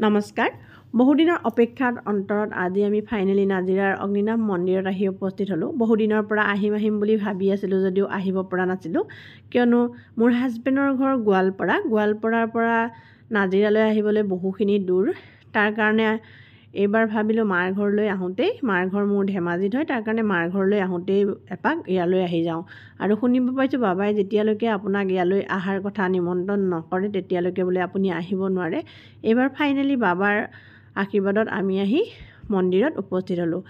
নমস্কাৰ। বহুদিনৰ অপেক্ষাৰ অন্তৰত আজি আমি ফাইনেলি নাজিৰাৰ অগ্নিনাভ মন্দিৰত আহি উপস্থিত হ'লোঁ। বহুদিনৰ পৰা আহিম বুলি ভাবি আছিলোঁ যদিও আহিব পৰা নাছিলোঁ, কিয়নো মোৰ হাজবেণ্ডৰ ঘৰ গোৱালপাৰাৰ পৰা নাজিৰালৈ আহিবলৈ বহুখিনি দূৰ। তাৰ কাৰণে এইবাৰ ভাবিলোঁ মাৰ ঘৰলৈ আহোঁতেই, মাৰ ঘৰ মোৰ ধেমাজিত হয়, তাৰ কাৰণে মাৰ ঘৰলৈ আহোঁতেই এপাক ইয়ালৈ আহি যাওঁ। আৰু শুনিব পাইছোঁ বাবাই যেতিয়ালৈকে আপোনাক ইয়ালৈ অহাৰ কথা নিমন্ত্ৰণ নকৰে তেতিয়ালৈকে বোলে আপুনি আহিব নোৱাৰে। এইবাৰ ফাইনেলি বাবাৰ আশীৰ্বাদত আমি আহি মন্দিৰত উপস্থিত হ'লোঁ।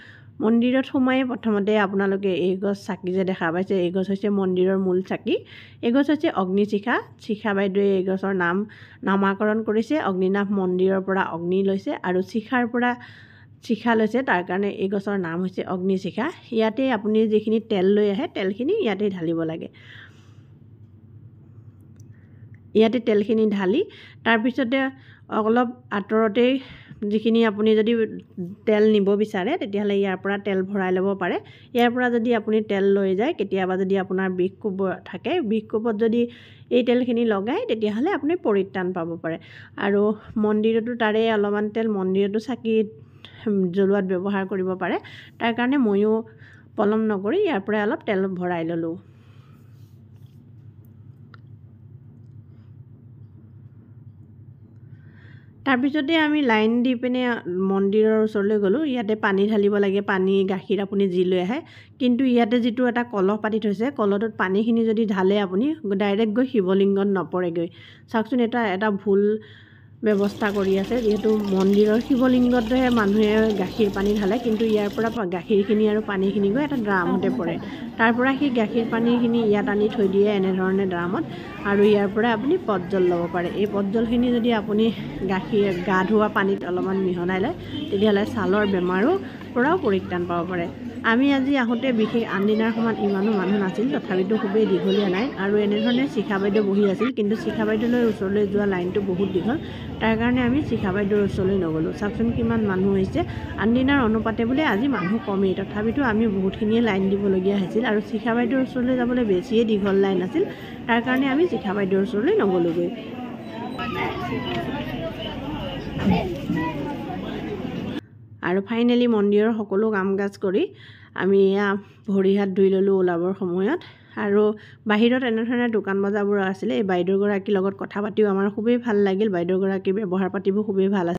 মন্দিৰত সোমাই প্ৰথমতে আপোনালোকে এই গছ চাকি যে দেখা পাইছে, এই গছ হৈছে মন্দিৰৰ মূল চাকি। এই গছ হৈছে অগ্নিশিখা। শিখা বাইদেৱে এই গছৰ নামাকৰণ কৰিছে। অগ্নিনাভ মন্দিৰৰ পৰা অগ্নি লৈছে আৰু শিখাৰ পৰা শিখা লৈছে, তাৰ কাৰণে এই গছৰ নাম হৈছে অগ্নিশিখা। ইয়াতে আপুনি যিখিনি তেল লৈ আহে তেলখিনি ইয়াতে ঢালিব লাগে। ইয়াতে তেলখিনি ঢালি তাৰপিছতে অলপ আঁতৰতেই যিখিনি আপুনি যদি তেল নিব বিচাৰে তেতিয়াহ'লে ইয়াৰ পৰা তেল ভৰাই ল'ব পাৰে। ইয়াৰ পৰা যদি আপুনি তেল লৈ যায়, কেতিয়াবা যদি আপোনাৰ বিষ কোপ থাকে, বিষ কোপত যদি এই তেলখিনি লগায় তেতিয়াহ'লে আপুনি পৰিত্ৰাণ পাব পাৰে। আৰু মন্দিৰতো তাৰে অলপমান তেল মন্দিৰতো চাকি জ্বলোৱাত ব্যৱহাৰ কৰিব পাৰে। তাৰ কাৰণে ময়ো পলম নকৰি ইয়াৰ পৰা অলপ তেল ভৰাই ল'লোঁ। তাৰপিছতে আমি লাইন দি পিনে মন্দিৰৰ ওচৰলৈ গ'লোঁ। ইয়াতে পানী ঢালিব লাগে, পানী গাখীৰ আপুনি যি লৈ আহে। কিন্তু ইয়াতে যিটো এটা কলহ পাতি থৈছে, কলহটোত পানীখিনি যদি ঢালে আপুনি ডাইৰেক্ট গৈ শিৱলিংগত নপৰেগৈ। চাওকচোন, এটা ভুল ব্যৱস্থা কৰি আছে। যিহেতু মন্দিৰৰ শিৱলিংগতহে মানুহে গাখীৰ পানী ঢালে, কিন্তু ইয়াৰ পৰা গাখীৰখিনি আৰু পানীখিনি গৈ এটা ড্ৰামতে পৰে। তাৰ পৰা সেই গাখীৰ পানীখিনি ইয়াত আনি থৈ দিয়ে এনেধৰণে ড্ৰামত, আৰু ইয়াৰ পৰা আপুনি পটজল ল'ব পাৰে। এই পটজলখিনি যদি আপুনি গা ধোৱা পানীত অলপমান মিহলাই লয় তেতিয়াহ'লে ছালৰ বেমাৰৰ পৰাও পৰিত্ৰাণ পাব পাৰে। আমি আজি আহোঁতে বিশেষ আনদিনাৰ সমান ইমানো মানুহ নাছিল, তথাপিতো খুবেই দীঘলীয়া লাইন। আৰু এনেধৰণে শিখা বাইদেউ বহি আছিল, কিন্তু শিখা বাইদেউলৈ ওচৰলৈ যোৱা লাইনটো বহুত দীঘল। তাৰ কাৰণে আমি শিখা বাইদেউৰ ওচৰলৈ নগ'লোঁ। চাওকচোন কিমান মানুহ হৈছে। আনদিনাৰ অনুপাতে বোলে আজি মানুহ কমেই, তথাপিতো আমি বহুতখিনিয়ে লাইন দিবলগীয়া হৈছিল। আৰু শিখা বাইদেউৰ ওচৰলৈ যাবলৈ বেছিয়ে দীঘল লাইন আছিল, তাৰ কাৰণে আমি শিখা বাইদেউৰ ওচৰলৈ নগ'লোগৈ। আৰু ফাইনেলি মন্দিৰৰ সকলো কাম কাজ কৰি আমি এয়া ভৰি হাত ধুই ল'লোঁ ওলাবৰ সময়ত। আৰু বাহিৰত এনেধৰণে দোকান বজাৰবোৰ আছিলে। এই বাইদেউগৰাকীৰ লগত কথা পাতিও আমাৰ খুবেই ভাল লাগিল। বাইদেউগৰাকীৰ ব্যৱহাৰ পাতিবোৰ খুবেই ভাল আছিল।